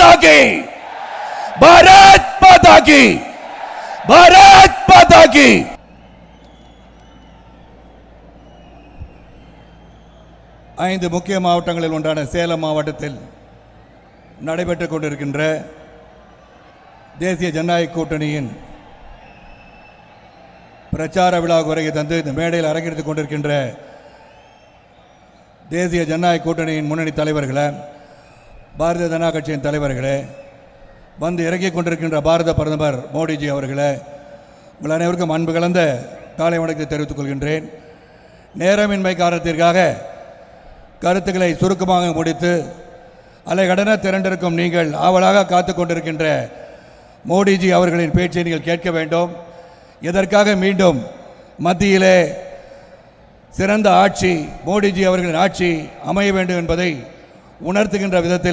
माता की, भारत माता की, भारत माता की। ஐந்து முக்கிய மாவட்டங்களில் ஒன்றான சேலம் மாவட்டத்தில் நடைபெற்றுக் கொண்டிருக்கின்ற தேசிய ஜனநாயக கூட்டணியின் பிரச்சார விழாவுக்கு வருகை தந்து இந்த மேடையில் அரங்கெடுத்துக் கொண்டிருக்கின்ற தேசிய ஜனநாயக கூட்டணியின் முன்னணி தலைவர்களே, பாரதிய ஜனதா கட்சியின் தலைவர்களே, வந்து இறங்கிக் கொண்டிருக்கின்ற பாரத பிரதமர் மோடிஜி அவர்களே, உங்கள் அனைவருக்கும் அன்பு கலந்த காலை வணக்கத்தை தெரிவித்துக் கொள்கின்றேன். நேரமின்மை காரணத்திற்காக கருத்துக்களை சுருக்கமாக முடித்து அலைகடன திரண்டிருக்கும் நீங்கள் ஆவலாக காத்து கொண்டிருக்கின்ற மோடிஜி அவர்களின் பேச்சை நீங்கள் கேட்க வேண்டும். இதற்காக மீண்டும் மத்தியிலே சிறந்த ஆட்சி, மோடிஜி அவர்களின் ஆட்சி அமைய வேண்டும் என்பதை உணர்த்துகின்ற விதத்திலே